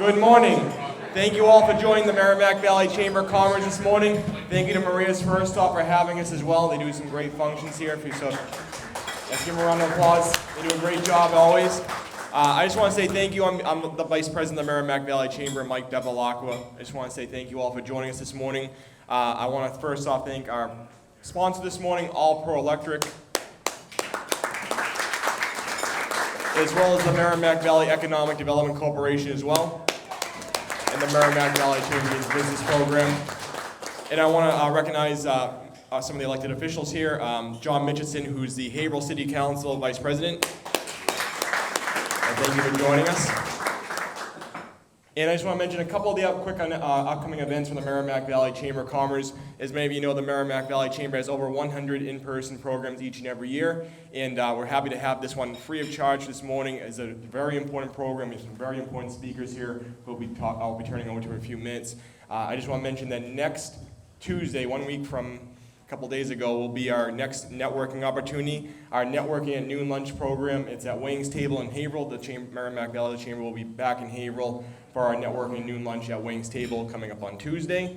Good morning. Thank you all for joining the Merrimack Valley Chamber of Commerce this morning. Thank you to Maria's First Stop for having us as well. They do some great functions here. So let's give them a round of applause. They do a great job always. I just want to say thank you. I'm the Vice President of the Merrimack Valley Chamber, Mike Bevilacqua. I just want to say thank you all for joining us this morning. I want to first off thank our sponsor this morning, All Pro Electric, as well as the Merrimack Valley Economic Development Corporation as well, and the Merrimack Valley Chamber's Business Program. And I want to recognize some of the elected officials here. John Mitchison, who's the Haverhill City Council Vice President. And thank you for joining us. And I just want to mention a couple of the upcoming events from the Merrimack Valley Chamber of Commerce. As many of you know, the Merrimack Valley Chamber has over 100 in-person programs each and every year, and we're happy to have this one free of charge this morning. It's a very important program. We have some very important speakers here who I'll be turning over to in a few minutes. I just want to mention that next Tuesday, 1 week from a couple days ago, will be our next networking opportunity, our Networking at Noon Lunch program. It's at Wayne's Table in Haverhill. The Merrimack Valley Chamber will be back in Haverhill for our Networking Noon Lunch at Wayne's Table coming up on Tuesday.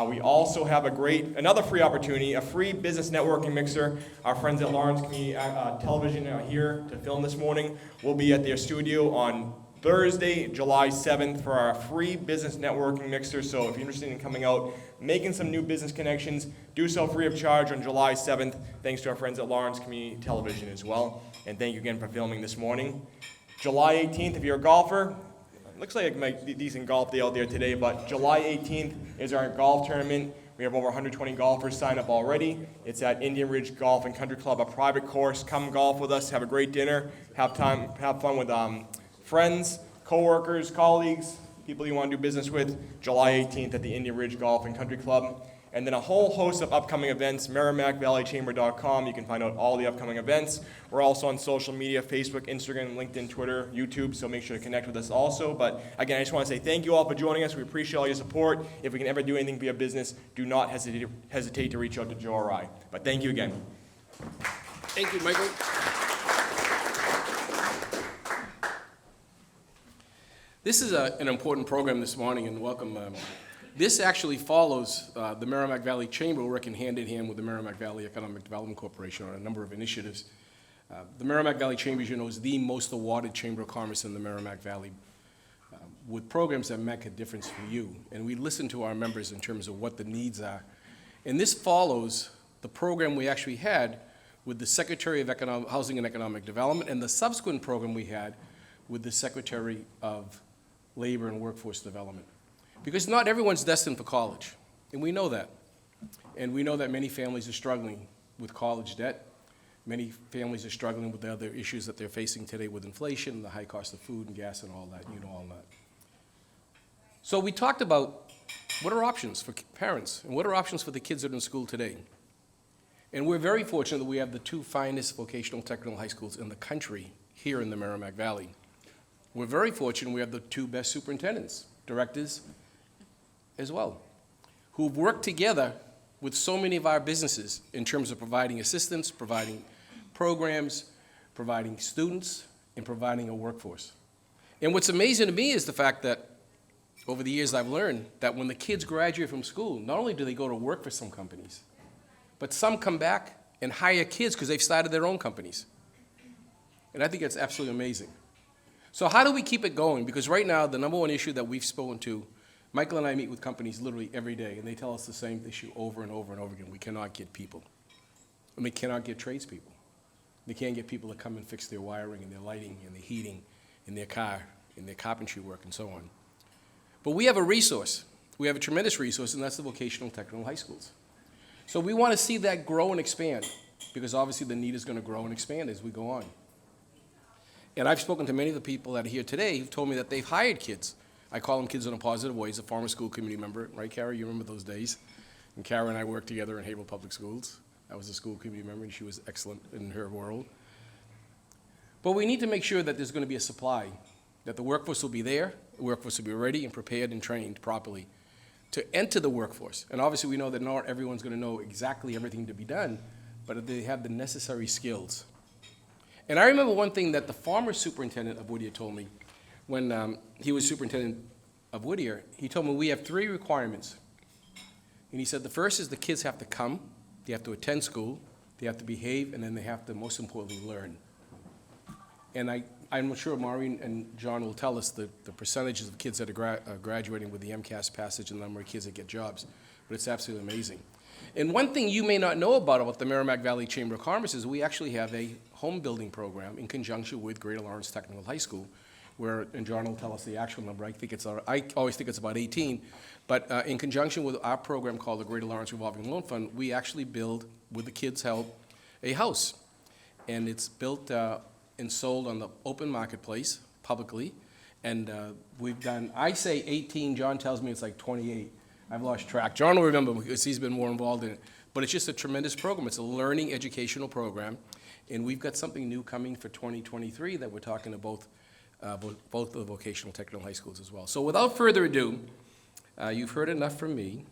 We also have another free opportunity, a free business networking mixer. Our friends at Lawrence Community Television are here to film this morning. We'll be at their studio on Thursday, July 7th for our free business networking mixer. So if you're interested in coming out, making some new business connections, do so free of charge on July 7th, thanks to our friends at Lawrence Community Television as well. And thank you again for filming this morning. July 18th, if you're a golfer, looks like it might be a decent golf day out there today, but July 18th is our golf tournament. We have over 120 golfers signed up already. It's at Indian Ridge Golf and Country Club, a private course. Come golf with us, have a great dinner, have fun with friends, coworkers, colleagues, people you want to do business with. July 18th at the Indian Ridge Golf and Country Club. And then a whole host of upcoming events, MerrimackValleyChamber.com. You can find out all the upcoming events. We're also on social media, Facebook, Instagram, LinkedIn, Twitter, YouTube, so make sure to connect with us also. But again, I just want to say thank you all for joining us. We appreciate all your support. If we can ever do anything for your business, do not hesitate to reach out to Joe or I. But thank you again. Thank you, Michael. This is an important program this morning, and welcome. This actually follows the Merrimack Valley Chamber working hand in hand with the Merrimack Valley Economic Development Corporation on a number of initiatives. The Merrimack Valley Chamber, as you know, is the most awarded Chamber of Commerce in the Merrimack Valley with programs that make a difference for you. And we listen to our members in terms of what the needs are. And this follows the program we actually had with the Secretary of Housing and Economic Development and the subsequent program we had with the Secretary of Labor and Workforce Development. Because not everyone's destined for college, and we know that. And we know that many families are struggling with college debt. Many families are struggling with the other issues that they're facing today with inflation, the high cost of food and gas and all that, you know all that. So we talked about what are options for parents, and what are options for the kids that are in school today. And we're very fortunate that we have the two finest vocational technical high schools in the country here in the Merrimack Valley. We're very fortunate we have the two best superintendents, directors, as well, who've worked together with so many of our businesses in terms of providing assistance, providing programs, providing students, and providing a workforce. And what's amazing to me is the fact that over the years I've learned that when the kids graduate from school, not only do they go to work for some companies, but some come back and hire kids because they've started their own companies. And I think that's absolutely amazing. So how do we keep it going? Because right now, the number one issue that we've spoken to, Michael and I meet with companies literally every day, and they tell us the same issue over and over and over again. We cannot get people. And we cannot get tradespeople. They can't get people to come and fix their wiring and their lighting and their heating in their car, in their carpentry work and so on. But we have a resource. We have a tremendous resource, and that's the vocational technical high schools. So we want to see that grow and expand, because obviously the need is going to grow and expand as we go on. And I've spoken to many of the people that are here today who've told me that they've hired kids. I call them kids in a positive way. As a former school committee member, right, Kara? You remember those days? And Kara and I worked together in Haverhill Public Schools. I was a school committee member, and she was excellent in her world. But we need to make sure that there's going to be a supply, that the workforce will be there, the workforce will be ready and prepared and trained properly to enter the workforce. And obviously we know that not everyone's going to know exactly everything to be done, but they have the necessary skills. And I remember one thing that the former superintendent of Whittier told me when he was superintendent of Whittier, he told me we have 3 requirements. And he said the first is the kids have to come, they have to attend school, they have to behave, and then they have to, most importantly, learn. And I'm sure Maureen and John will tell us the percentages of kids that are graduating with the MCAS passage and the number of kids that get jobs, but it's absolutely amazing. And one thing you may not know about the Merrimack Valley Chamber of Commerce is we actually have a home building program in conjunction with Greater Lawrence Technical High School, where, and John will tell us the actual number, I always think it's about 18, but in conjunction with our program called the Greater Lawrence Revolving Loan Fund, we actually build, with the kids' help, a house. And it's built and sold on the open marketplace, publicly, and we've done, I say 18, John tells me it's like 28. I've lost track. John will remember because he's been more involved in it. But it's just a tremendous program. It's a learning educational program. And we've got something new coming for 2023 that we're talking to both the vocational technical high schools as well. So without further ado, you've heard enough from me.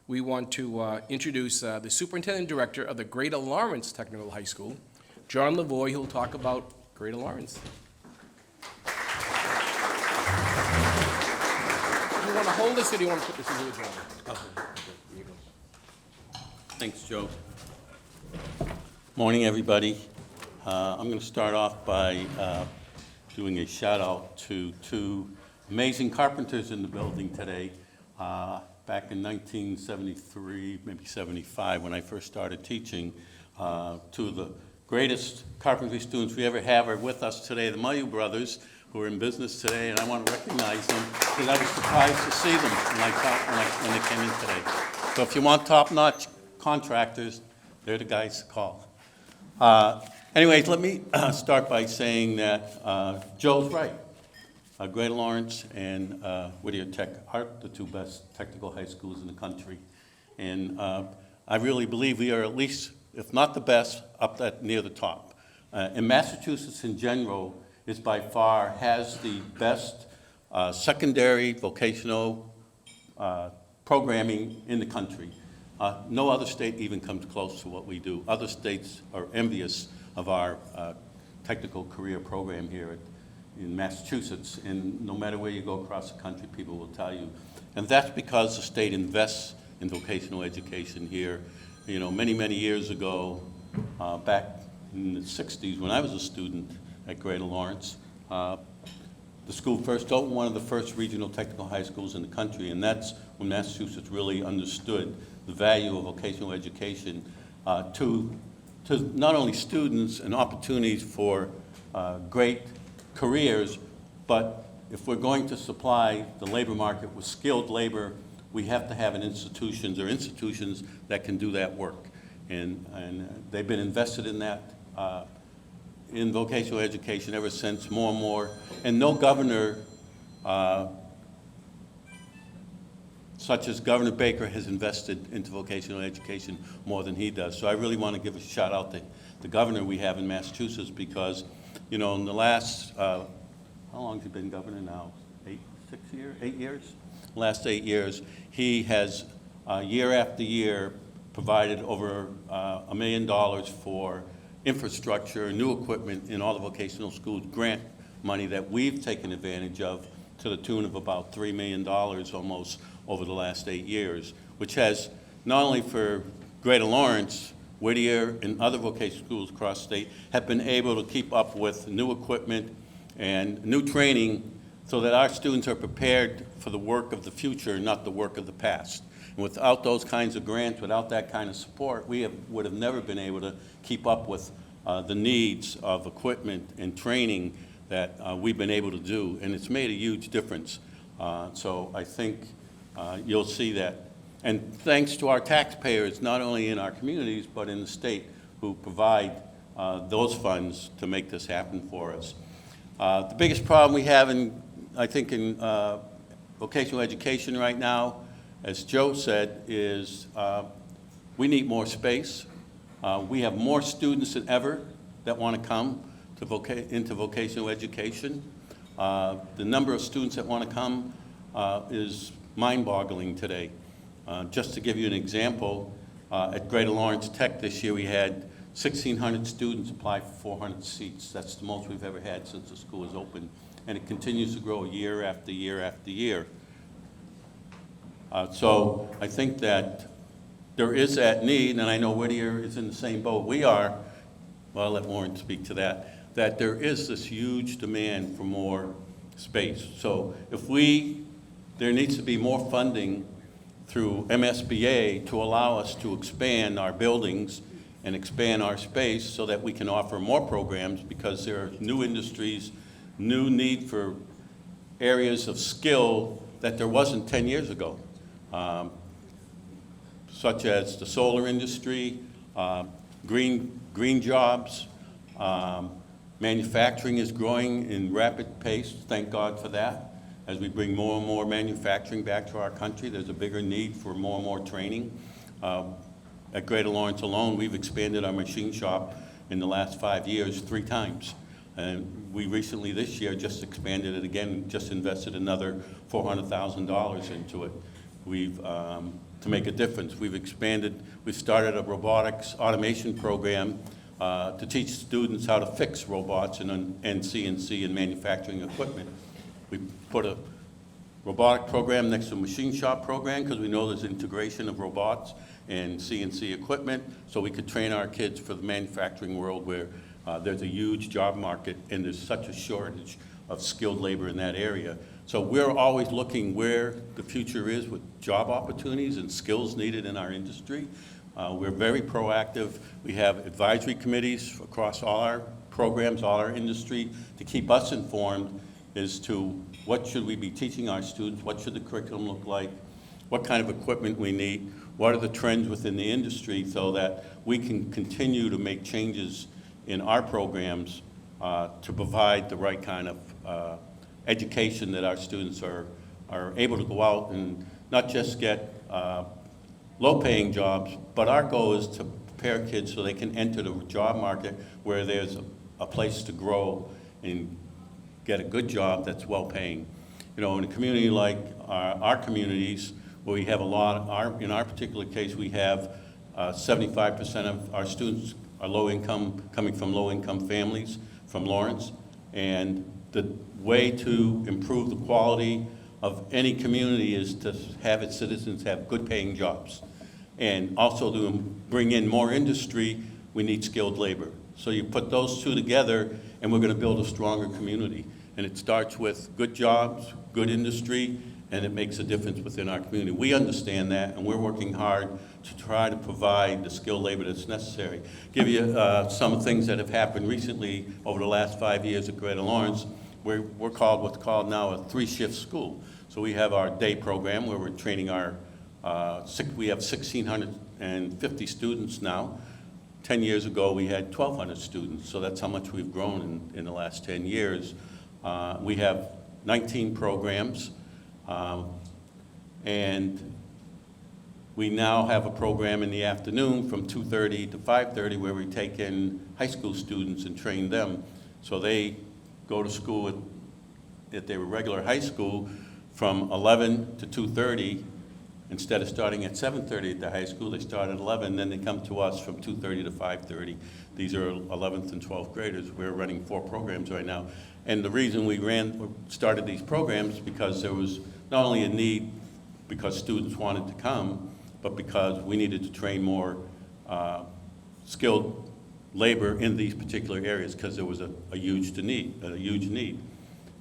We want to introduce the Superintendent Director of the Greater Lawrence Technical High School, John Lavoie, who'll talk about Greater Lawrence. Do you want to hold this or do you want to put this into the drum? Okay, here you go. Thanks, Joe. Morning, everybody. I'm going to start off by doing a shout out to 2 amazing carpenters in the building today. Back in 1973, maybe 75, when I first started teaching, 2 of the greatest carpentry students we ever have are with us today, the Mayu brothers, who are in business today, and I want to recognize them because I was surprised to see them when they came in today. So if you want top-notch contractors, they're the guys to call. Anyways, let me start by saying that Joe's right. Greater Lawrence and Whittier Tech are the 2 best technical high schools in the country. And I really believe we are at least, if not the best, up that near the top. And Massachusetts in general is by far, has the best secondary vocational programming in the country. No other state even comes close to what we do. Other states are envious of our technical career program here in Massachusetts, and no matter where you go across the country, people will tell you. And that's because the state invests in vocational education here. You know, many, many years ago, back in the 60s, when I was a student at Greater Lawrence, the school first opened, one of the first regional technical high schools in the country, and that's when Massachusetts really understood the value of vocational education to not only students and opportunities for great careers, but if we're going to supply the labor market with skilled labor, we have to have institutions that can do that work. And they've been invested in that, in vocational education ever since, more and more. And no governor, such as Governor Baker, has invested into vocational education more than he does. So I really want to give a shout out to the governor we have in Massachusetts because, you know, in the last, how long has he been governor now? 8 years? Last 8 years, he has, year after year, provided over $1 million for infrastructure, new equipment in all the vocational schools, grant money that we've taken advantage of to the tune of about $3 million almost over the last 8 years, which has not only for Greater Lawrence, Whittier, and other vocational schools across the state have been able to keep up with new equipment and new training so that our students are prepared for the work of the future, not the work of the past. And without those kinds of grants, without that kind of support, we would have never been able to keep up with the needs of equipment and training that we've been able to do, and it's made a huge difference. So I think you'll see that. And thanks to our taxpayers, not only in our communities, but in the state, who provide those funds to make this happen for us. The biggest problem we have in vocational education right now, as Joe said, is we need more space. We have more students than ever that want to come to into vocational education. The number of students that want to come is mind-boggling today. Just to give you an example, at Greater Lawrence Tech this year we had 1,600 students apply for 400 seats. That's the most we've ever had since the school was open. And it continues to grow year after year after year. So I think that there is that need, and I know Whittier is in the same boat we are. Well, I'll let Maureen speak to that, that there is this huge demand for more space. So there needs to be more funding through MSBA to allow us to expand our buildings and expand our space so that we can offer more programs, because there are new industries, new need for areas of skill that there wasn't 10 years ago, such as the solar industry, green jobs. Manufacturing is growing in rapid pace, thank God for that. As we bring more and more manufacturing back to our country, there's a bigger need for more and more training. At Greater Lawrence alone, we've expanded our machine shop in the last 5 years 3 times. And we recently, this year, just expanded it again, just invested another $400,000 into it. To make a difference, we've started a robotics automation program to teach students how to fix robots and CNC and manufacturing equipment. We put a robotic program next to a machine shop program because we know there's integration of robots and CNC equipment, so we could train our kids for the manufacturing world where there's a huge job market and there's such a shortage of skilled labor in that area. So we're always looking where the future is with job opportunities and skills needed in our industry. We're very proactive. We have advisory committees across all our programs, all our industry, to keep us informed as to what should we be teaching our students, what should the curriculum look like, what kind of equipment we need, what are the trends within the industry, so that we can continue to make changes in our programs to provide the right kind of education that our students are able to go out and not just get low-paying jobs, but our goal is to prepare kids so they can enter the job market where there's a place to grow and get a good job that's well-paying. You know, in a community like our communities, where we have in our particular case, we have 75% of our students are coming from low-income families from Lawrence, and the way to improve the quality of any community is to have its citizens have good-paying jobs. And also to bring in more industry, we need skilled labor. So you put those two together, and we're going to build a stronger community. And it starts with good jobs, good industry, and it makes a difference within our community. We understand that, and we're working hard to try to provide the skilled labor that's necessary. Give you some things that have happened recently over the last 5 years at Greater Lawrence. We're called what's called now a 3-shift school. So we have our day program where we're training we have 1,650 students now. 10 years ago, we had 1,200 students, so that's how much we've grown in the last 10 years. We have 19 programs, and we now have a program in the afternoon from 2:30 to 5:30 where we take in high school students and train them. So they go to school at their regular high school from 11 to 2:30. Instead of starting at 7:30 at the high school, they start at 11, then they come to us from 2:30 to 5:30. These are 11th and 12th graders. We're running 4 programs right now. And the reason we started these programs because there was not only a need because students wanted to come, but because we needed to train more skilled labor in these particular areas because there was a huge need.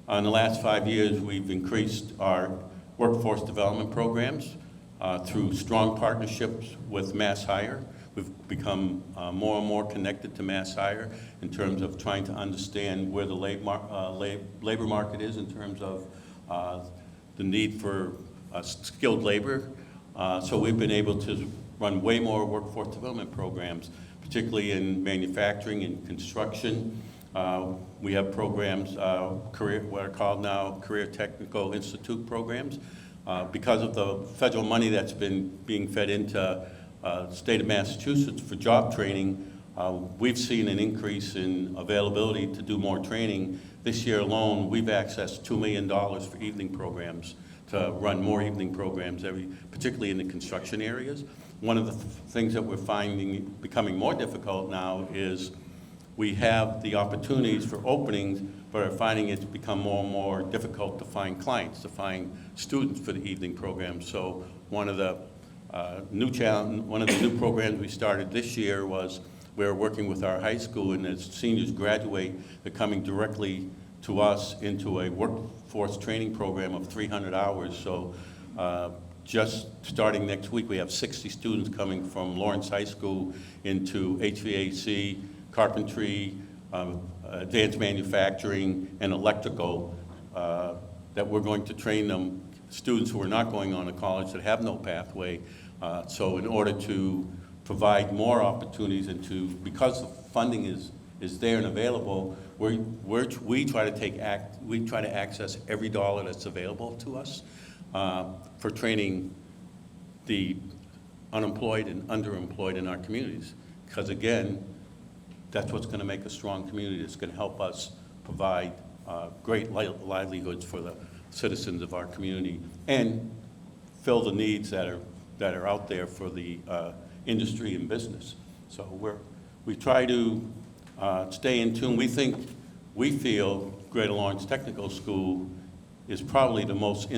In the last 5 years, we've increased our workforce development programs through strong partnerships with Mass Hire. We've become more and more connected to Mass Hire in terms of trying to understand where the labor market is in terms of the need for skilled labor. So we've been able to run way more workforce development programs, particularly in manufacturing and construction. We have programs, what are called now Career Technical Institute programs. Because of the federal money that's been being fed into the state of Massachusetts for job training, we've seen an increase in availability to do more training. This year alone, we've accessed $2 million for evening programs, to run more evening programs, particularly in the construction areas. One of the things that we're finding becoming more difficult now is we have the opportunities for openings, but are finding it's become more and more difficult to find clients, to find students for the evening program. So one of the new programs we started this year was we're working with our high school, and as seniors graduate, they're coming directly to us into a workforce training program of 300 hours. So just starting next week, we have 60 students coming from Lawrence High School into HVAC, carpentry, advanced manufacturing, and electrical, that we're going to train them, students who are not going on to college that have no pathway. So in order to provide more opportunities and because the funding is there and available, we try to access every dollar that's available to us for training the unemployed and underemployed in our communities. Because again, that's what's going to make a strong community. It's going to help us provide great livelihoods for the citizens of our community and fill the needs that are out there for the industry and business. So we try to stay in tune. We feel Greater Lawrence Technical School is probably the most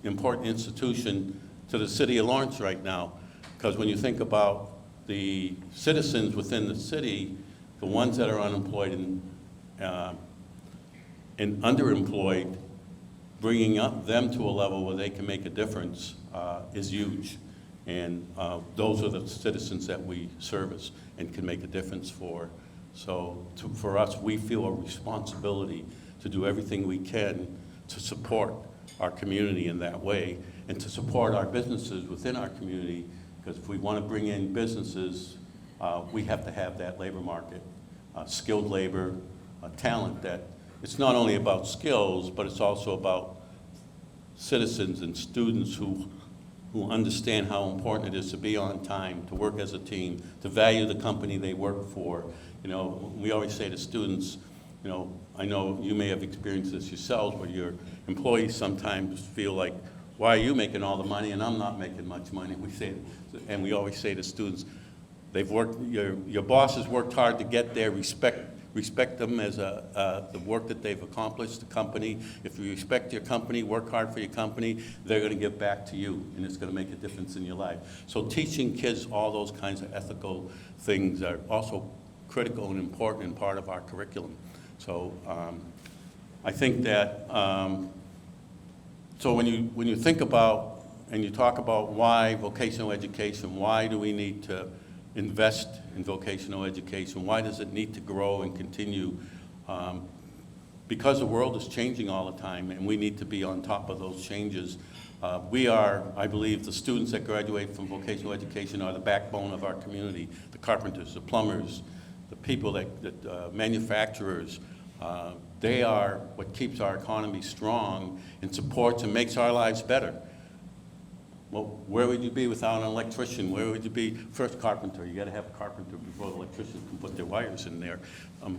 important institution to the city of Lawrence right now, because when you think about the citizens within the city, the ones that are unemployed and underemployed, bringing up them to a level where they can make a difference is huge. And those are the citizens that we service and can make a difference for. So for us, we feel a responsibility to do everything we can to support our community in that way and to support our businesses within our community, because if we want to bring in businesses, we have to have that labor market, skilled labor, talent. That it's not only about skills, but it's also about citizens and students who understand how important it is to be on time, to work as a team, to value the company they work for. You know, we always say to students, you know, I know you may have experienced this yourselves, where your employees sometimes feel like, why are you making all the money and I'm not making much money? We always say to students, your boss has worked hard to get there. Respect them as the work that they've accomplished, the company. If you respect your company, work hard for your company, they're going to give back to you, and it's going to make a difference in your life. So teaching kids all those kinds of ethical things are also critical and important and part of our curriculum. So I think that, so when you think about and you talk about why vocational education, why do we need to invest in vocational education? Why does it need to grow and continue? Because the world is changing all the time, and we need to be on top of those changes. We are, I believe, the students that graduate from vocational education are the backbone of our community. The carpenters, the plumbers, the people that manufacturers, they are what keeps our economy strong and supports and makes our lives better. Well, where would you be without an electrician? Where would you be? First, carpenter. You got to have a carpenter before the electricians can put their wires in there.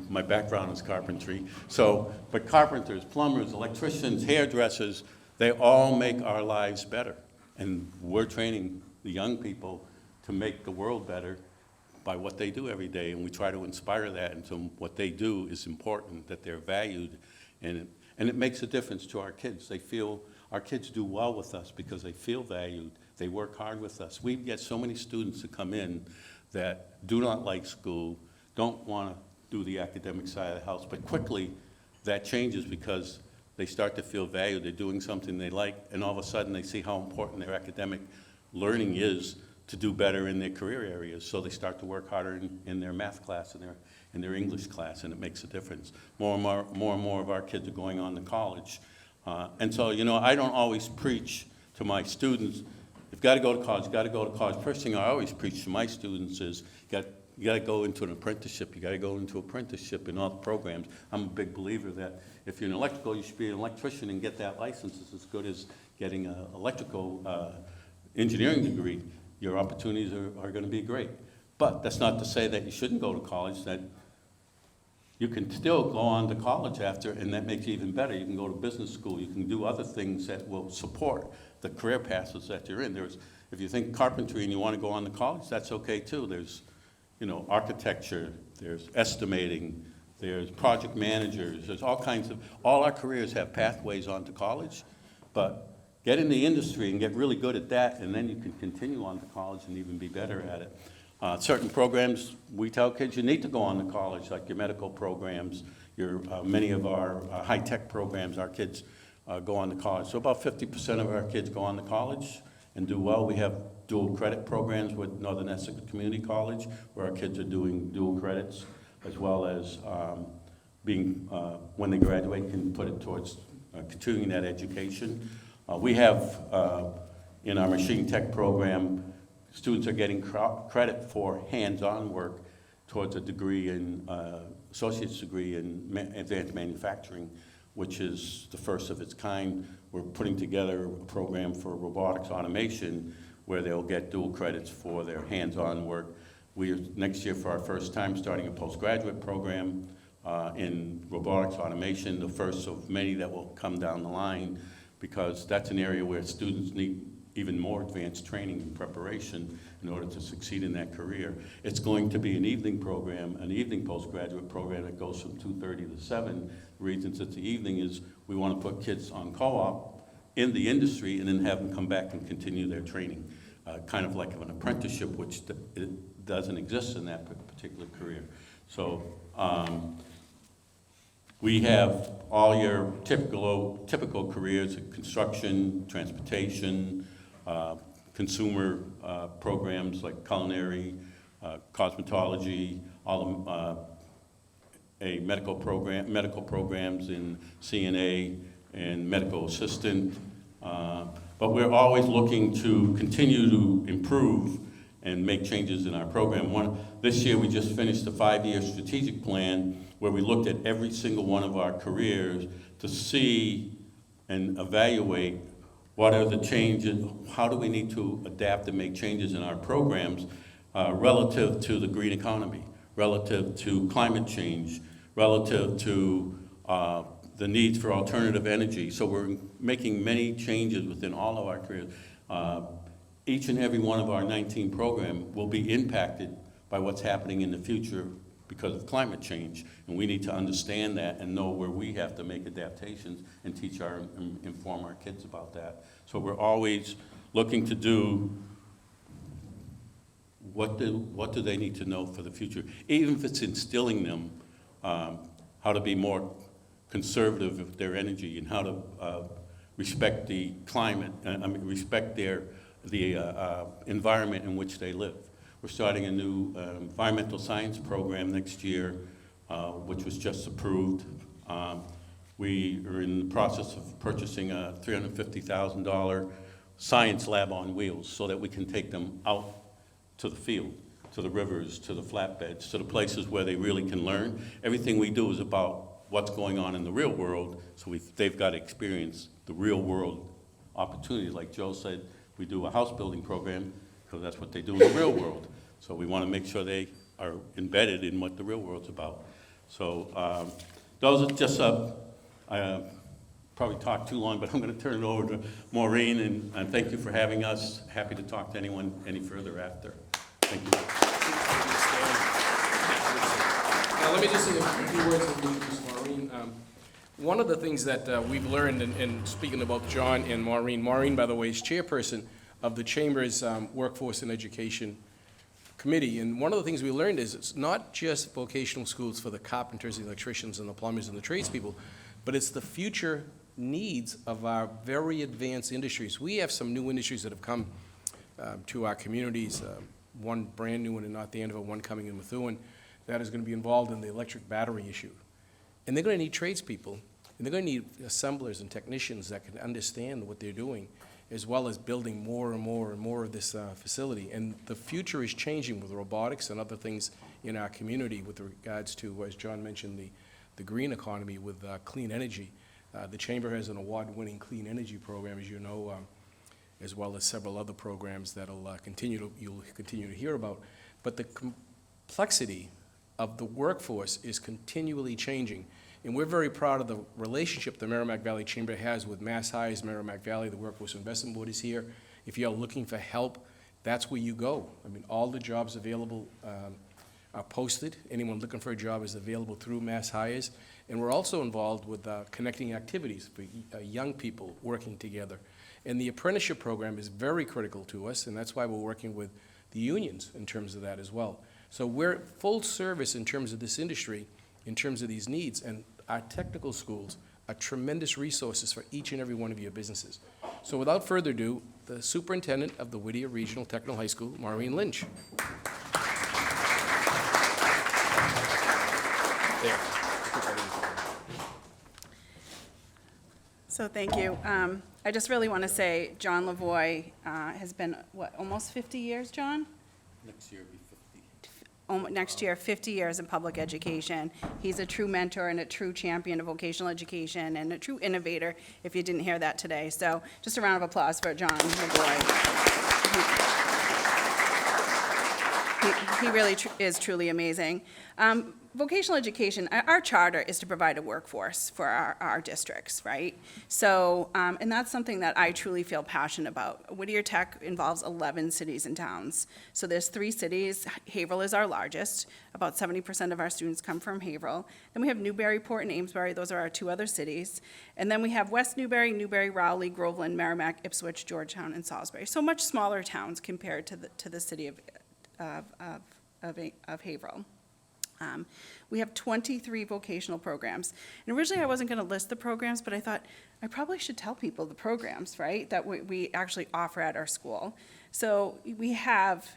My background is carpentry. So, but carpenters, plumbers, electricians, hairdressers, they all make our lives better. And we're training the young people to make the world better by what they do every day. And we try to inspire that. And so what they do is important, that they're valued. And it makes a difference to our kids. They feel our kids do well with us because they feel valued. They work hard with us. We get so many students that come in that do not like school, don't want to do the academic side of the house, but quickly that changes because they start to feel valued. They're doing something they like, and all of a sudden they see how important their academic learning is to do better in their career areas. So they start to work harder in their math class and in their English class, and it makes a difference. More and more of our kids are going on to college. And so, you know, I don't always preach to my students, you've got to go to college, you've got to go to college. First thing I always preach to my students is you got to go into an apprenticeship. You got to go into apprenticeship in all the programs. I'm a big believer that if you're an electrical, you should be an electrician and get that license. It's as good as getting an electrical engineering degree. Your opportunities are going to be great. But that's not to say that you shouldn't go to college, that you can still go on to college after, and that makes you even better. You can go to business school. You can do other things that will support the career paths that you're in. If you think carpentry and you want to go on to college, that's okay too. There's, you know, architecture, there's estimating, there's project managers, there's all our careers have pathways onto college, but get in the industry and get really good at that, and then you can continue on to college and even be better at it. Certain programs, we tell kids you need to go on to college, like your medical programs, many of our high-tech programs, our kids go on to college. So about 50% of our kids go on to college and do well. We have dual credit programs with Northern Essex Community College, where our kids are doing dual credits, as well as when they graduate, can put it towards continuing that education. We have, in our machine tech program, students are getting credit for hands-on work towards a degree in, associate's degree in advanced manufacturing, which is the first of its kind. We're putting together a program for robotics automation where they'll get dual credits for their hands-on work. We're next year, for our first time, starting a postgraduate program in robotics automation, the first of many that will come down the line, because that's an area where students need even more advanced training and preparation in order to succeed in that career. It's going to be an evening program, an evening postgraduate program that goes from 2:30 to 7. The reasons it's the evening is we want to put kids on co-op in the industry and then have them come back and continue their training, kind of like an apprenticeship, which it doesn't exist in that particular career. So we have all your typical careers: construction, transportation, consumer programs like culinary, cosmetology, medical programs in CNA and medical assistant. But we're always looking to continue to improve and make changes in our program. This year we just finished a 5-year strategic plan where we looked at every single one of our careers to see and evaluate what are the changes, how do we need to adapt and make changes in our programs relative to the green economy, relative to climate change, relative to the needs for alternative energy. So we're making many changes within all of our careers. Each and every one of our 19 programs will be impacted by what's happening in the future because of climate change, and we need to understand that and know where we have to make adaptations and teach and inform our kids about that. So we're always looking to do what do they need to know for the future, even if it's instilling them how to be more conservative with their energy and how to respect the climate, respect the environment in which they live. We're starting a new environmental science program next year, which was just approved. We are in the process of purchasing a $350,000 science lab on wheels so that we can take them out to the field, to the rivers, to the flatbeds, to the places where they really can learn. Everything we do is about what's going on in the real world, so they've got to experience the real world opportunities. Like Joe said, we do a house building program because that's what they do in the real world. So we want to make sure they are embedded in what the real world's about. So those are just, I probably talked too long, but I'm going to turn it over to Maureen, and thank you for having us. Happy to talk to anyone any further after. Thank you. Let me just say a few words to introduce Maureen. One of the things that we've learned in speaking about John and Maureen, by the way, is chairperson of the Chamber's Workforce and Education Committee. And one of the things we learned is it's not just vocational schools for the carpenters, the electricians, and the plumbers, and the tradespeople, but it's the future needs of our very advanced industries. We have some new industries that have come to our communities, one brand new one in North Andover, one coming in Methuen, that is going to be involved in the electric battery issue. And they're going to need tradespeople, and they're going to need assemblers and technicians that can understand what they're doing, as well as building more and more and more of this facility. And the future is changing with robotics and other things in our community with regards to, as John mentioned, the green economy with clean energy. The Chamber has an award-winning clean energy program, as you know, as well as several other programs that'll you'll continue to hear about. But the complexity of the workforce is continually changing. And we're very proud of the relationship the Merrimack Valley Chamber has with Mass Hires, Merrimack Valley. The Workforce Investment Board is here. If you're looking for help, that's where you go. I mean, all the jobs available are posted. Anyone looking for a job is available through Mass Hires. And we're also involved with connecting activities for young people working together. And the apprenticeship program is very critical to us, and that's why we're working with the unions in terms of that as well. So we're full service in terms of this industry, in terms of these needs, and our technical schools are tremendous resources for each and every one of your businesses. So without further ado, the Superintendent of the Whittier Regional Technical High School, Maureen Lynch. There. So thank you. I just really want to say John Lavoie has been, what, almost 50 years, John? Next year will be 50. Next year, 50 years in public education. He's a true mentor and a true champion of vocational education and a true innovator, if you didn't hear that today. So just a round of applause for John Lavoie. He really is truly amazing. Vocational education, our charter is to provide a workforce for our districts, right? So, and that's something that I truly feel passionate about. Whittier Tech involves 11 cities and towns. So there's 3 cities. Haverhill is our largest. About 70% of our students come from Haverhill. Then we have Newburyport and Amesbury. Those are our 2 other cities. And then we have West Newbury, Newbury, Rowley, Groveland, Merrimack, Ipswich, Georgetown, and Salisbury. So much smaller towns compared to the city of Haverhill. We have 23 vocational programs. And originally I wasn't going to list the programs, but I thought I probably should tell people the programs, right, that we actually offer at our school. So we have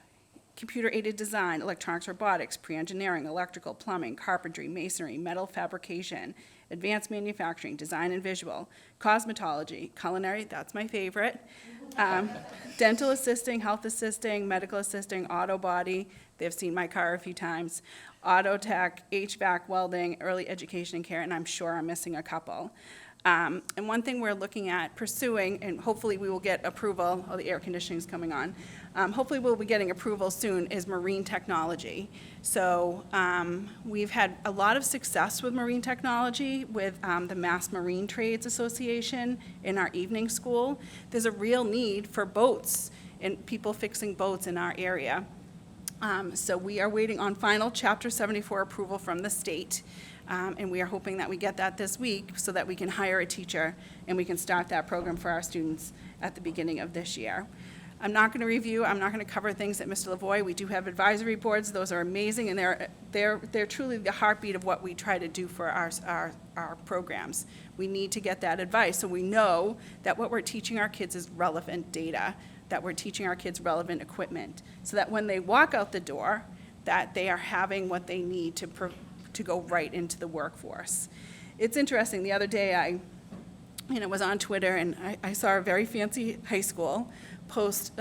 computer-aided design, electronics, robotics, pre-engineering, electrical, plumbing, carpentry, masonry, metal fabrication, advanced manufacturing, design and visual, cosmetology, culinary, that's my favorite, dental assisting, health assisting, medical assisting, auto body, they've seen my car a few times, auto tech, HVAC, welding, early education and care, and I'm sure I'm missing a couple. And one thing we're looking at pursuing, and hopefully we will get approval, oh, the air conditioning is coming on, hopefully we'll be getting approval soon, is marine technology. So we've had a lot of success with marine technology with the Mass Marine Trades Association in our evening school. There's a real need for boats and people fixing boats in our area. So we are waiting on final Chapter 74 approval from the state, and we are hoping that we get that this week so that we can hire a teacher and we can start that program for our students at the beginning of this year. I'm not going to cover things at Mr. Lavoie. We do have advisory boards. Those are amazing, and they're truly the heartbeat of what we try to do for our programs. We need to get that advice so we know that what we're teaching our kids is relevant data, that we're teaching our kids relevant equipment, so that when they walk out the door, that they are having what they need to go right into the workforce. It's interesting, the other day I was on Twitter and I saw a very fancy high school post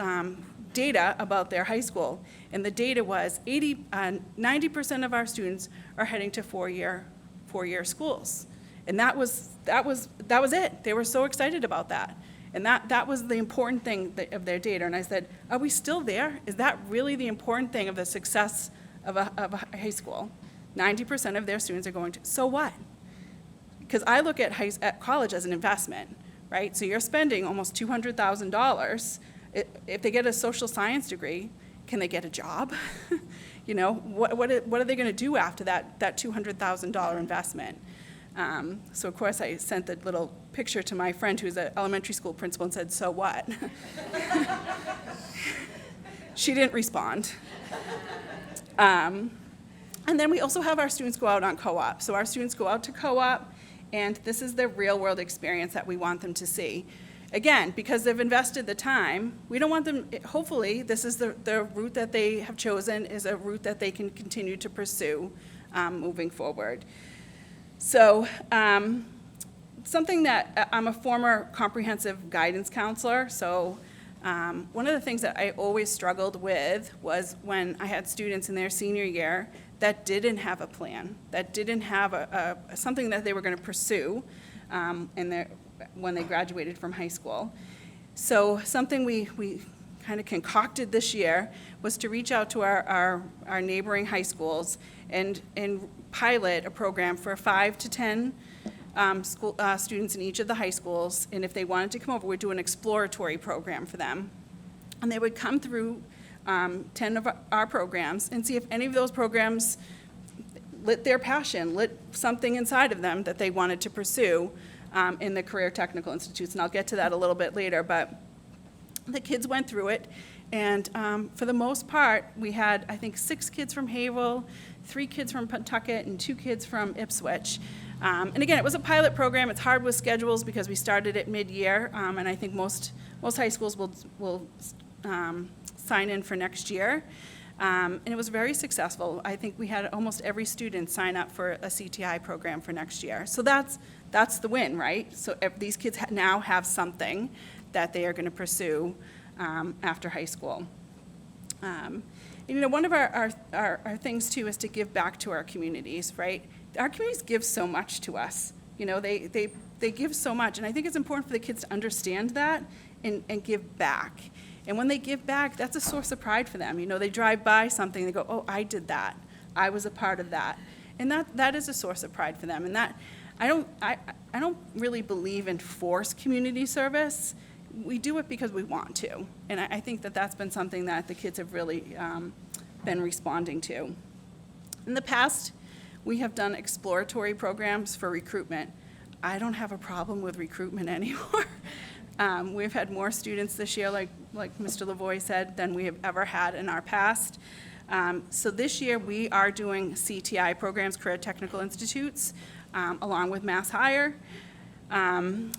data about their high school, and the data was 90% of our students are heading to four-year schools, and that was it. They were so excited about that. And that was the important thing of their data. And I said, are we still there? Is that really the important thing of the success of a high school? 90% of their students are going to, so what? Because I look at college as an investment, right? So you're spending almost $200,000. If they get a social science degree, can they get a job? What are they going to do after that $200,000 investment? So of course I sent the little picture to my friend who's an elementary school principal and said, so what? She didn't respond. And then we also have our students go out on co-op. So our students go out to co-op, and this is the real world experience that we want them to see. Again, because they've invested the time, we don't want them, hopefully this is the route that they have chosen is a route that they can continue to pursue moving forward. So something that, I'm a former comprehensive guidance counselor, so one of the things that I always struggled with was when I had students in their senior year that didn't have a plan, that didn't have something that they were going to pursue when they graduated from high school. So something we kind of concocted this year was to reach out to our neighboring high schools and pilot a program for 5 to 10 students in each of the high schools, and if they wanted to come over, we'd do an exploratory program for them. And they would come through 10 of our programs and see if any of those programs lit their passion, lit something inside of them that they wanted to pursue in the career technical institutes. And I'll get to that a little bit later, but the kids went through it. And for the most part, we had, I think, 6 kids from Haverhill, 3 kids from Pawtucket, and 2 kids from Ipswich. And again, it was a pilot program. It's hard with schedules because we started it mid-year, and I think most high schools will sign in for next year. And it was very successful. I think we had almost every student sign up for a CTI program for next year. So that's the win, right? So if these kids now have something that they are going to pursue after high school. And, you know, one of our things, too, is to give back to our communities, right? Our communities give so much to us. You know, they give so much, and I think it's important for the kids to understand that and give back. And when they give back, that's a source of pride for them. You know, they drive by something, they go, oh, I did that. I was a part of that. And that is a source of pride for them. And that, I don't really believe in forced community service. We do it because we want to. And I think that's been something that the kids have really been responding to. In the past, we have done exploratory programs for recruitment. I don't have a problem with recruitment anymore. We've had more students this year, like Mr. Lavoie said, than we have ever had in our past. So this year, we are doing CTI programs, Career Technical Institutes, along with Mass Hire.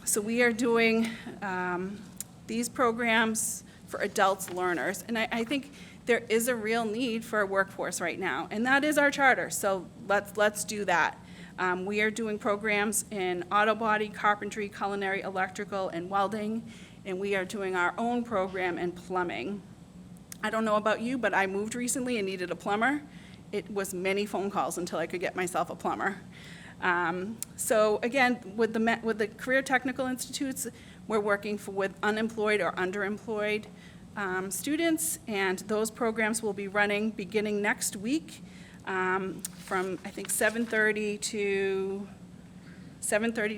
So we are doing these programs for adults learners. And I think there is a real need for a workforce right now, and that is our charter, so let's do that. We are doing programs in auto body, carpentry, culinary, electrical, and welding, and we are doing our own program in plumbing. I don't know about you, but I moved recently and needed a plumber. It was many phone calls until I could get myself a plumber. So again, with the Career Technical Institutes, we're working with unemployed or underemployed students, and those programs will be running beginning next week from, I think, 7:30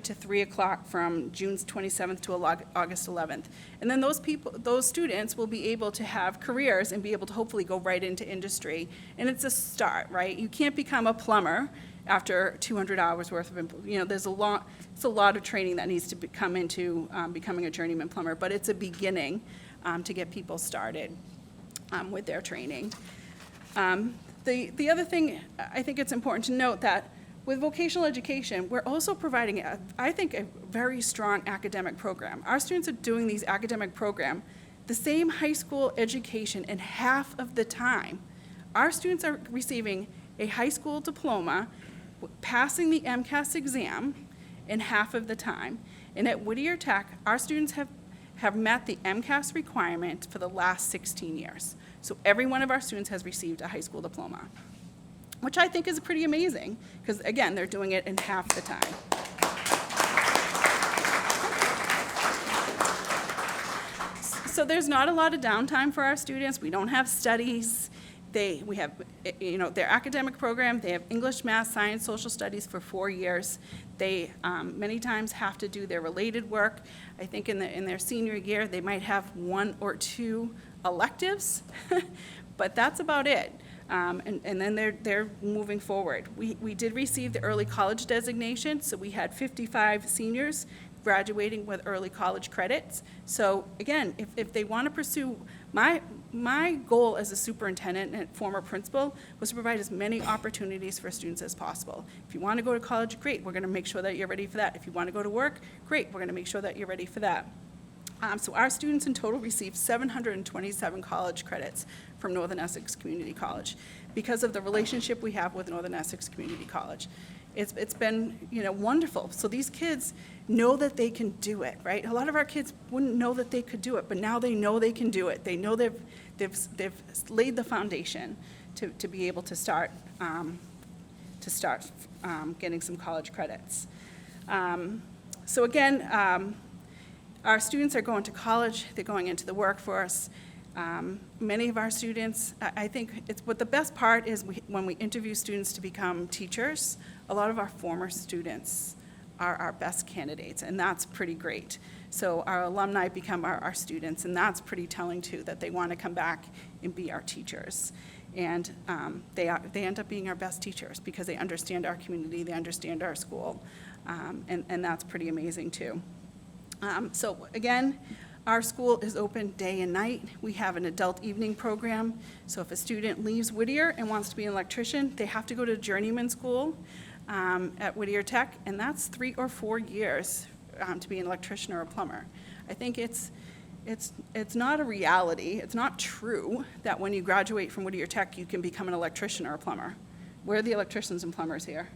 to 3 o'clock from June 27th to August 11th. And then those students will be able to have careers and be able to hopefully go right into industry. And it's a start, right? You can't become a plumber after 200 hours worth of, you know, it's a lot of training that needs to come into becoming a journeyman plumber, but it's a beginning to get people started with their training. The other thing, I think it's important to note that with vocational education, we're also providing, I think, a very strong academic program. Our students are doing these academic program, the same high school education in half of the time. Our students are receiving a high school diploma, passing the MCAS exam in half of the time. And at Whittier Tech, our students have met the MCAS requirement for the last 16 years. So every one of our students has received a high school diploma, which I think is pretty amazing, because again, they're doing it in half the time. So there's not a lot of downtime for our students. We don't have studies. We have, you know, their academic program. They have English, math, science, social studies for 4 years. They many times have to do their related work. I think in their senior year, they might have 1 or 2 electives, but that's about it. And then they're moving forward. We did receive the early college designation, so we had 55 seniors graduating with early college credits. So again, if they want to pursue, my goal as a superintendent and former principal was to provide as many opportunities for students as possible. If you want to go to college, great, we're going to make sure that you're ready for that. If you want to go to work, great, we're going to make sure that you're ready for that. So our students in total received 727 college credits from Northern Essex Community College because of the relationship we have with Northern Essex Community College. It's been, you know, wonderful. So these kids know that they can do it, right? A lot of our kids wouldn't know that they could do it, but now they know they can do it. They know they've laid the foundation to be able to start getting some college credits. So again, our students are going to college. They're going into the workforce. Many of our students, I think what the best part is when we interview students to become teachers, a lot of our former students are our best candidates, and that's pretty great. So our alumni become our students, and that's pretty telling too, that they want to come back and be our teachers. And they end up being our best teachers because they understand our community, they understand our school, and that's pretty amazing too. So again, our school is open day and night. We have an adult evening program. So if a student leaves Whittier and wants to be an electrician, they have to go to journeyman school at Whittier Tech, and that's 3 or 4 years to be an electrician or a plumber. I think it's not a reality, it's not true that when you graduate from Whittier Tech, you can become an electrician or a plumber. We're the electricians and plumbers here.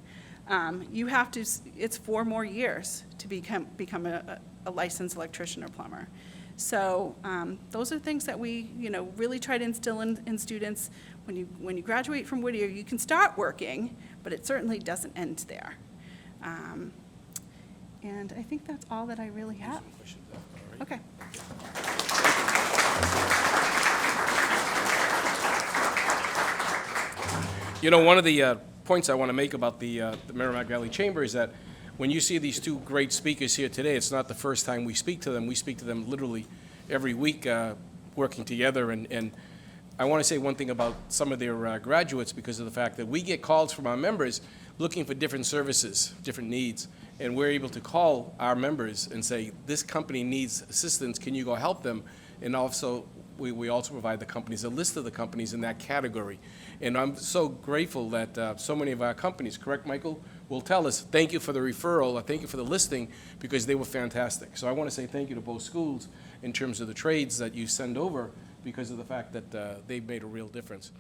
You have to, it's 4 more years to become a licensed electrician or plumber. So those are things that we, really try to instill in students. When you graduate from Whittier, you can start working, but it certainly doesn't end there. And I think that's all that I really have. Okay. One of the points I want to make about the Merrimack Valley Chamber is that when you see these 2 great speakers here today, it's not the first time we speak to them. We speak to them literally every week, working together. And I want to say one thing about some of their graduates, because of the fact that we get calls from our members looking for different services, different needs, and we're able to call our members and say, this company needs assistance, can you go help them? And also, we also provide the companies a list of the companies in that category. And I'm so grateful that so many of our companies, correct, Michael, will tell us, thank you for the referral, or thank you for the listing, because they were fantastic. So I want to say thank you to both schools in terms of the trades that you send over, because of the fact that they've made a real difference.